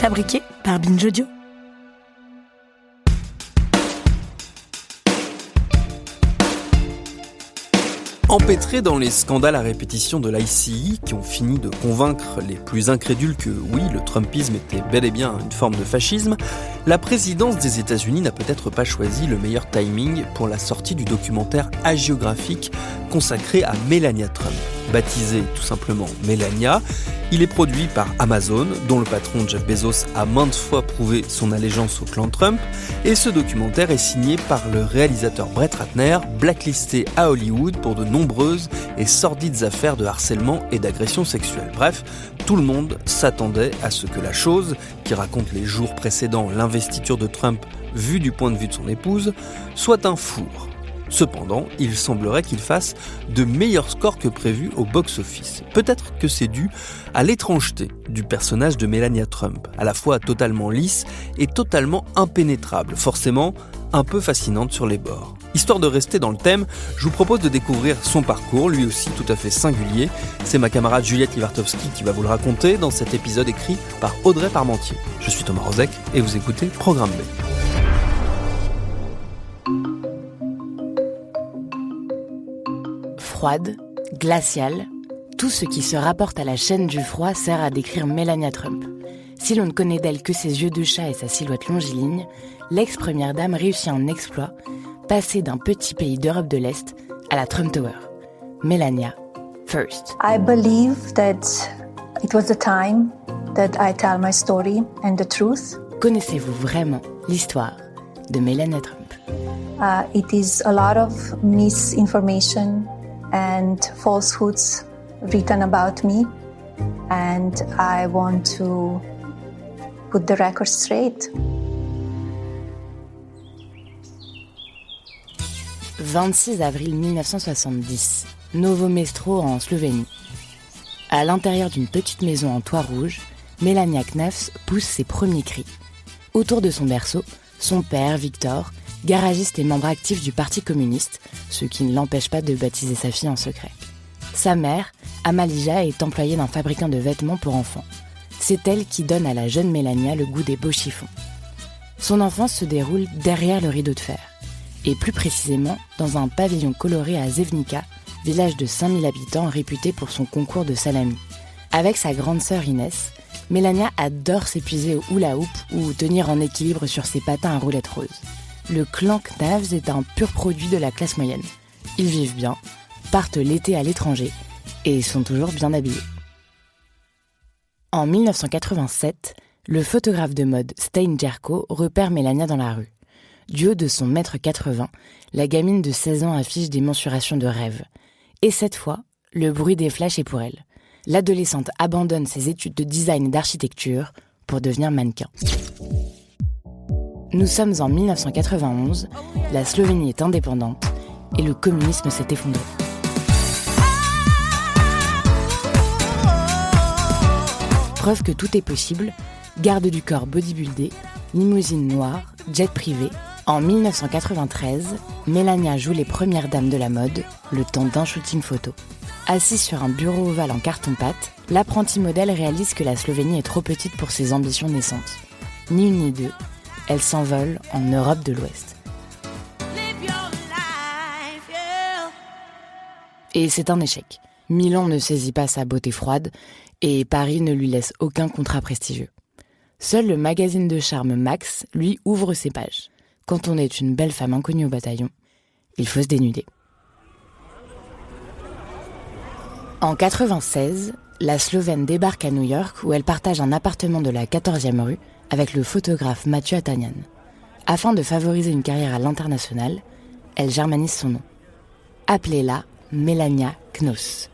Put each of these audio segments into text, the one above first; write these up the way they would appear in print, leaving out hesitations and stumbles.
Fabriqué par Binge Audio. Empêtrés dans les scandales à répétition de l'ICE qui ont fini de convaincre les plus incrédules que oui, le Trumpisme était bel et bien une forme de fascisme, la présidence des États-Unis n'a peut-être pas choisi le meilleur timing pour la sortie du documentaire hagiographique consacré à Melania Trump. Baptisé tout simplement Melania, il est produit par Amazon, dont le patron Jeff Bezos a maintes fois prouvé son allégeance au clan Trump, et ce documentaire est signé par le réalisateur Brett Ratner, blacklisté à Hollywood pour de nombreuses et sordides affaires de harcèlement et d'agression sexuelle. Bref, tout le monde s'attendait à ce que la chose, qui raconte les jours précédant l'investiture de Trump vue du point de vue de son épouse, soit un four. Cependant, il semblerait qu'il fasse de meilleurs scores que prévu au box-office. Peut-être que c'est dû à l'étrangeté du personnage de Melania Trump, à la fois totalement lisse et totalement impénétrable, forcément un peu fascinante sur les bords. Histoire de rester dans le thème, je vous propose de découvrir son parcours, lui aussi tout à fait singulier. C'est ma camarade Juliette Ivartowski qui va vous le raconter dans cet épisode écrit par Audrey Parmentier. Je suis Thomas Rozek et vous écoutez Programme B. Froide, glaciale, tout ce qui se rapporte à la chaîne du froid sert à décrire Melania Trump. Si l'on ne connaît d'elle que ses yeux de chat et sa silhouette longiligne, l'ex-première dame réussit un exploit, passer d'un petit pays d'Europe de l'Est à la Trump Tower. Melania, first. I believe that it was the time that I tell my story and the truth. Connaissez-vous vraiment l'histoire de Melania Trump? It is a lot of misinformation and falsehoods written about me, and I want to put the record straight. 26 avril 1970, Novo Mesto en Slovénie. À l'intérieur d'une petite maison en toit rouge, Melania Knafs pousse ses premiers cris. Autour de son berceau, son père, Victor, garagiste et membre actif du Parti communiste, ce qui ne l'empêche pas de baptiser sa fille en secret. Sa mère, Amalija, est employée d'un fabricant de vêtements pour enfants. C'est elle qui donne à la jeune Melania le goût des beaux chiffons. Son enfance se déroule derrière le rideau de fer, et plus précisément dans un pavillon coloré à Zevnica, village de 5000 habitants réputé pour son concours de salami. Avec sa grande sœur Inès, Melania adore s'épuiser au hula-hoop ou tenir en équilibre sur ses patins à roulettes roses. Le clan Knafs est un pur produit de la classe moyenne. Ils vivent bien, partent l'été à l'étranger et sont toujours bien habillés. En 1987, le photographe de mode Stein Jerko repère Melania dans la rue. Du haut de son 1m80, la gamine de 16 ans affiche des mensurations de rêve. Et cette fois, le bruit des flashs est pour elle. L'adolescente abandonne ses études de design et d'architecture pour devenir mannequin. Nous sommes en 1991, la Slovénie est indépendante et le communisme s'est effondré. Preuve que tout est possible, garde du corps bodybuildé, limousine noire, jet privé. En 1993, Melania joue les premières dames de la mode, le temps d'un shooting photo. Assise sur un bureau ovale en carton-pâte, l'apprentie modèle réalise que la Slovénie est trop petite pour ses ambitions naissantes. Ni une ni deux, elle s'envole en Europe de l'Ouest. Et c'est un échec. Milan ne saisit pas sa beauté froide et Paris ne lui laisse aucun contrat prestigieux. Seul le magazine de charme Max, lui, ouvre ses pages. Quand on est une belle femme inconnue au bataillon, il faut se dénuder. En 1996, la Slovène débarque à New York où elle partage un appartement de la 14e rue avec le photographe Mathieu Attanian. Afin de favoriser une carrière à l'international, elle germanise son nom. Appelez-la Melania Knafs.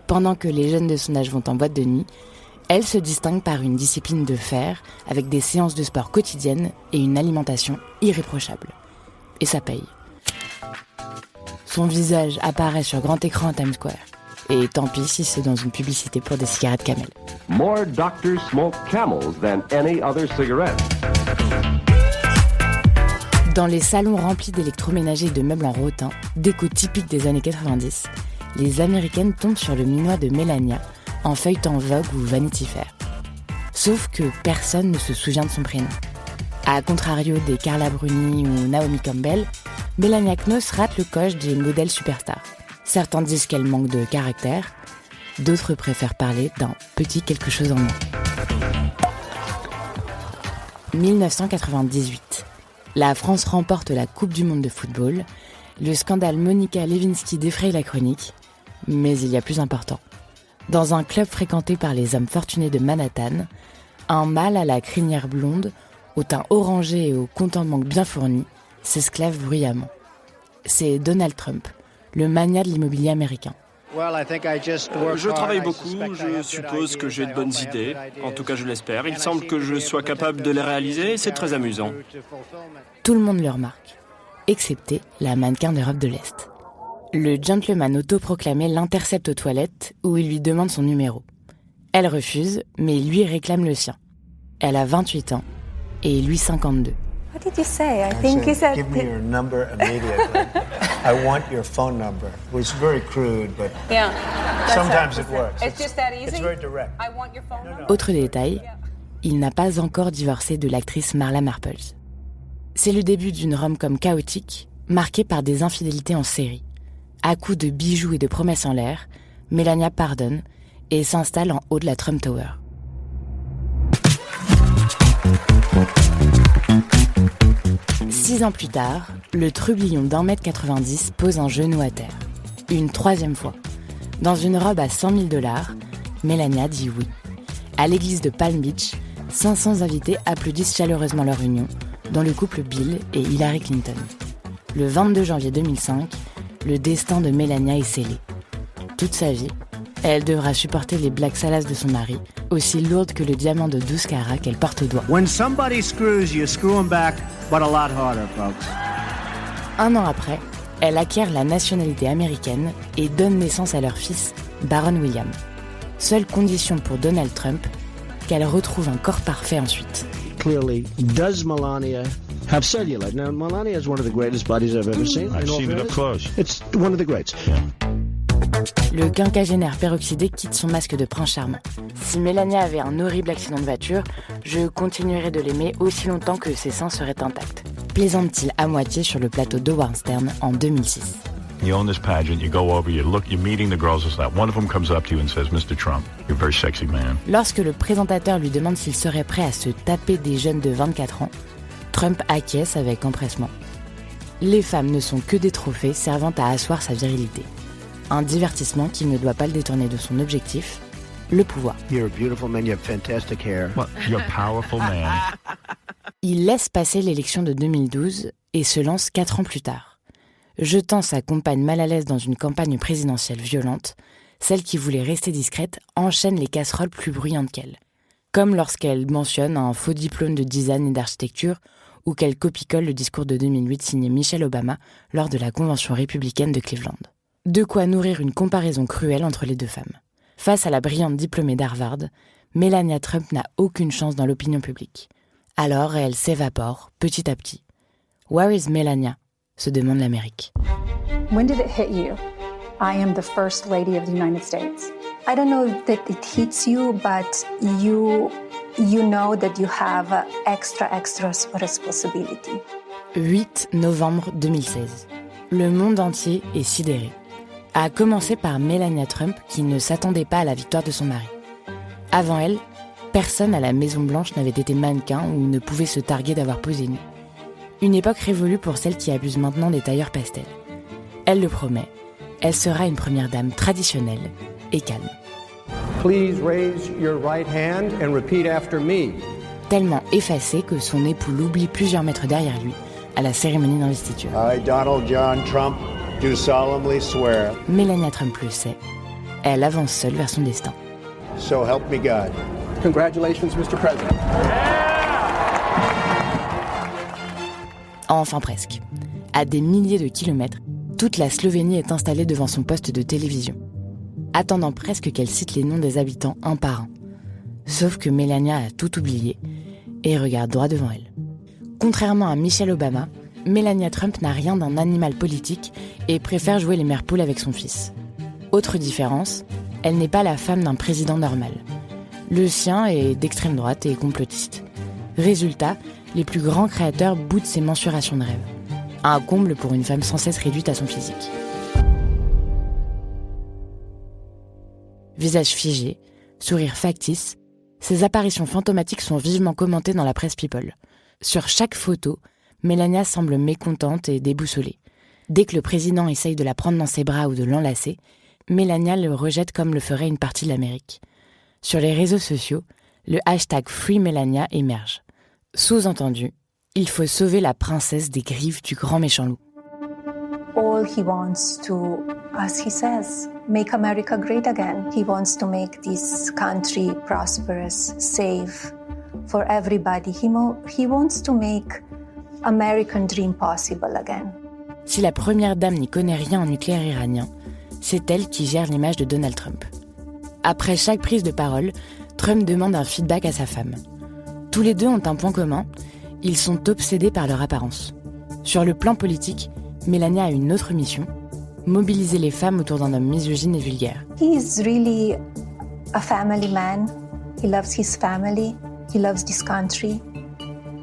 Pendant que les jeunes de son âge vont en boîte de nuit, elle se distingue par une discipline de fer avec des séances de sport quotidiennes et une alimentation irréprochable. Et ça paye. Son visage apparaît sur grand écran à Times Square. Et tant pis si c'est dans une publicité pour des cigarettes Camel. More doctors smoke Camels than any other cigarette. Dans les salons remplis d'électroménagers et de meubles en rotin, déco typique des années 90, les Américaines tombent sur le minois de Melania en feuilletant Vogue ou Vanity Fair. Sauf que personne ne se souvient de son prénom. À contrario des Carla Bruni ou Naomi Campbell, Melania Knauss rate le coche des modèles superstars. Certains disent qu'elle manque de caractère, d'autres préfèrent parler d'un petit quelque chose en moins. 1998. La France remporte la Coupe du monde de football. Le scandale Monica Lewinsky défraye la chronique, mais il y a plus important. Dans un club fréquenté par les hommes fortunés de Manhattan, un mâle à la crinière blonde, au teint orangé et au compte en banque bien fourni, s'esclave bruyamment. C'est Donald Trump, le magnat de l'immobilier américain. Je travaille beaucoup, je suppose que j'ai de bonnes idées, en tout cas je l'espère. Il semble que je sois capable de les réaliser et c'est très amusant. Tout le monde le remarque, excepté la mannequin d'Europe de l'Est. Le gentleman autoproclamé l'intercepte aux toilettes où il lui demande son numéro. Elle refuse, mais lui réclame le sien. Elle a 28 ans et lui 52. What did you say? I think he said... Give me your number immediately. I want your phone number. It was very crude, but sometimes it works. It's just that easy? It's very direct. I want your phone number. Autre détail, il n'a pas encore divorcé de l'actrice Marla Marples. C'est le début d'une rom-com chaotique, marquée par des infidélités en série. À coups de bijoux et de promesses en l'air, Melania pardonne et s'installe en haut de la Trump Tower. Six ans plus tard, le trublion d'1,90 m pose un genou à terre. Une troisième fois. Dans une robe à $100 000, Melania dit oui. À l'église de Palm Beach, 500 invités applaudissent chaleureusement leur union, dont le couple Bill et Hillary Clinton. Le 22 janvier 2005, le destin de Melania est scellé. Toute sa vie, elle devra supporter les blagues salaces de son mari, aussi lourdes que le diamant de 12 carats qu'elle porte au doigt. When somebody screws you, screw 'em back, but a lot harder, folks. Un an après, elle acquiert la nationalité américaine et donne naissance à leur fils, Baron William. Seule condition pour Donald Trump, qu'elle retrouve un corps parfait ensuite. Clearly, does Melania have cellulite? Now, Melania is one of the greatest bodies I've ever seen. I've seen it up close. It's one of the greats. Le quinquagénaire peroxydé quitte son masque de prince charmant. Si Melania avait un horrible accident de voiture, je continuerais de l'aimer aussi longtemps que ses seins seraient intacts. Plaisante-t-il à moitié sur le plateau d'Howard Stern en 2006. You own this pageant, you go over, you're meeting the girls and stuff. One of them comes up to you and says, Mr. Trump, you're a very sexy man. Lorsque le présentateur lui demande s'il serait prêt à se taper des jeunes de 24 ans, Trump acquiesce avec empressement. Les femmes ne sont que des trophées servant à asseoir sa virilité. Un divertissement qui ne doit pas le détourner de son objectif, le pouvoir. You're a beautiful man, you have fantastic hair. Well, you're a powerful man. Il laisse passer l'élection de 2012 et se lance 4 ans plus tard. Jetant sa compagne mal à l'aise dans une campagne présidentielle violente, celle qui voulait rester discrète enchaîne les casseroles plus bruyantes qu'elle. Comme lorsqu'elle mentionne un faux diplôme de design et d'architecture ou qu'elle copie-colle le discours de 2008 signé Michelle Obama lors de la convention républicaine de Cleveland. De quoi nourrir une comparaison cruelle entre les deux femmes. Face à la brillante diplômée d'Harvard, Melania Trump n'a aucune chance dans l'opinion publique. Alors elle s'évapore petit à petit. « Where is Melania ?» se demande l'Amérique. When did it hit you? I am the first lady of the United States. I don't know that it hits you, but you know that you have extra responsibility. 8 novembre 2016. Le monde entier est sidéré. À commencer par Melania Trump qui ne s'attendait pas à la victoire de son mari. Avant elle, personne à la Maison-Blanche n'avait été mannequin ou ne pouvait se targuer d'avoir posé nu. Une époque révolue pour celle qui abuse maintenant des tailleurs pastels. Elle le promet, elle sera une première dame traditionnelle et calme. Please raise your right hand and repeat after me. Tellement effacée que son époux l'oublie plusieurs mètres derrière lui à la cérémonie d'investiture. I, Donald John Trump, do solemnly swear. Melania Trump le sait. Elle avance seule vers son destin. So help me God. Congratulations, Mr. President. Enfin presque. À des milliers de kilomètres, toute la Slovénie est installée devant son poste de télévision, attendant presque qu'elle cite les noms des habitants un par un. Sauf que Melania a tout oublié et regarde droit devant elle. Contrairement à Michelle Obama, Melania Trump n'a rien d'un animal politique et préfère jouer les mères poules avec son fils. Autre différence, elle n'est pas la femme d'un président normal. Le sien est d'extrême droite et complotiste. Résultat, les plus grands créateurs boudent ses mensurations de rêve. Un comble pour une femme sans cesse réduite à son physique. Visage figé, sourire factice, ces apparitions fantomatiques sont vivement commentées dans la presse people. Sur chaque photo, Melania semble mécontente et déboussolée. Dès que le président essaye de la prendre dans ses bras ou de l'enlacer, Melania le rejette comme le ferait une partie de l'Amérique. Sur les réseaux sociaux, le hashtag #FreeMelania émerge. Sous-entendu, il faut sauver la princesse des griffes du grand méchant loup. All he wants to, as he says, make America great again. He wants to make this country prosperous, safe for everybody. He wants to make American dream possible again. Si la première dame n'y connaît rien en nucléaire iranien, c'est elle qui gère l'image de Donald Trump. Après chaque prise de parole, Trump demande un feedback à sa femme. Tous les deux ont un point commun, ils sont obsédés par leur apparence. Sur le plan politique, Melania a une autre mission, mobiliser les femmes autour d'un homme misogyne et vulgaire. He is really a family man. He loves his family. He loves this country.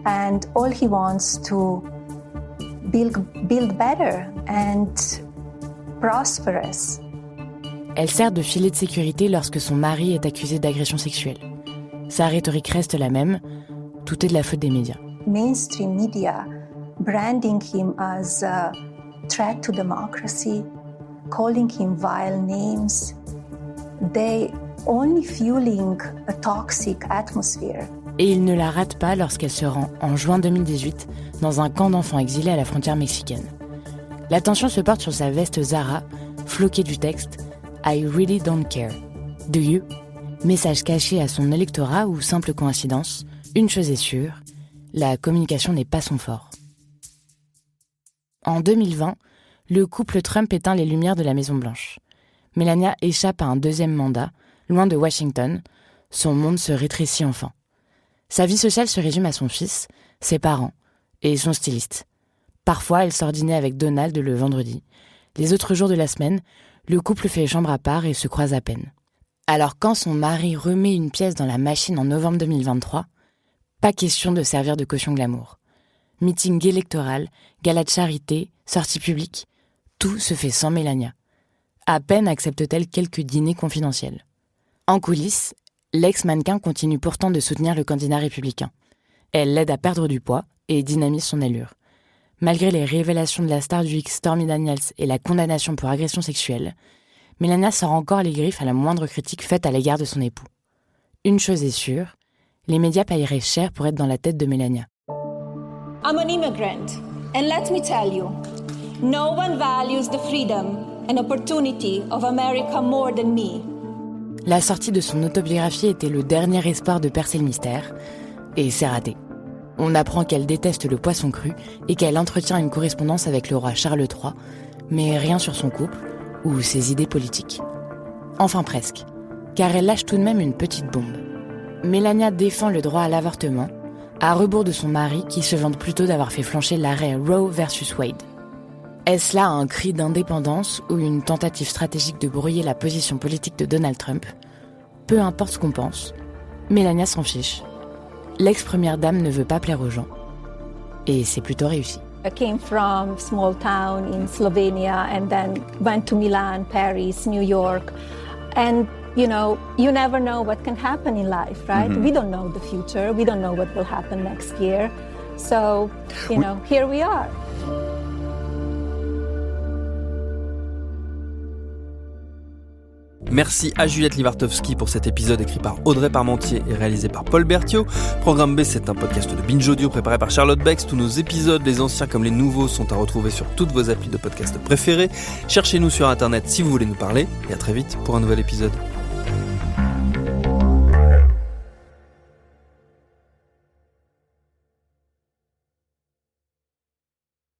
And all he wants to build better and prosperous. Elle sert de filet de sécurité lorsque son mari est accusé d'agression sexuelle. Sa rhétorique reste la même, tout est de la faute des médias. Mainstream media branding him as a threat to democracy, calling him vile names. They only fueling a toxic atmosphere. Et il ne la rate pas lorsqu'elle se rend, en juin 2018, dans un camp d'enfants exilés à la frontière mexicaine. L'attention se porte sur sa veste Zara, floquée du texte « I really don't care. Do you ?» Message caché à son électorat ou simple coïncidence, une chose est sûre, la communication n'est pas son fort. En 2020, le couple Trump éteint les lumières de la Maison-Blanche. Melania échappe à un deuxième mandat, loin de Washington, son monde se rétrécit enfin. Sa vie sociale se résume à son fils, ses parents et son styliste. Parfois, elle sort dîner avec Donald le vendredi. Les autres jours de la semaine, le couple fait chambre à part et se croise à peine. Alors quand son mari remet une pièce dans la machine en novembre 2023, pas question de servir de caution glamour. Meeting électoral, gala de charité, sortie publique, tout se fait sans Melania. À peine accepte-t-elle quelques dîners confidentiels. En coulisses, l'ex-mannequin continue pourtant de soutenir le candidat républicain. Elle l'aide à perdre du poids et dynamise son allure. Malgré les révélations de la star du X Stormy Daniels et la condamnation pour agression sexuelle, Melania sort encore les griffes à la moindre critique faite à l'égard de son époux. Une chose est sûre, les médias paieraient cher pour être dans la tête de Melania. I'm an immigrant, and let me tell you, no one values the freedom and opportunity of America more than me. La sortie de son autobiographie était le dernier espoir de percer le mystère, et c'est raté. On apprend qu'elle déteste le poisson cru et qu'elle entretient une correspondance avec le roi Charles III, mais rien sur son couple ou ses idées politiques. Enfin presque, car elle lâche tout de même une petite bombe. Melania défend le droit à l'avortement, à rebours de son mari qui se vante plutôt d'avoir fait flancher l'arrêt Roe versus Wade. Est-ce là un cri d'indépendance ou une tentative stratégique de brouiller la position politique de Donald Trump ? Peu importe ce qu'on pense, Melania s'en fiche. L'ex-première dame ne veut pas plaire aux gens. Et c'est plutôt réussi. I came from a small town in Slovenia and then went to Milan, Paris, New York. And, you know, you never know what can happen in life, right? Mm-hmm. We don't know the future. We don't know what will happen next year. So, you know, here we are. Merci à Juliette Livartowski pour cet épisode écrit par Audrey Parmentier et réalisé par Paul Berthiaud. Programme B, c'est un podcast de Binge Audio préparé par Charlotte Bex. Tous nos épisodes, les anciens comme les nouveaux, sont à retrouver sur toutes vos applis de podcast préférés. Cherchez-nous sur Internet si vous voulez nous parler. Et à très vite pour un nouvel épisode.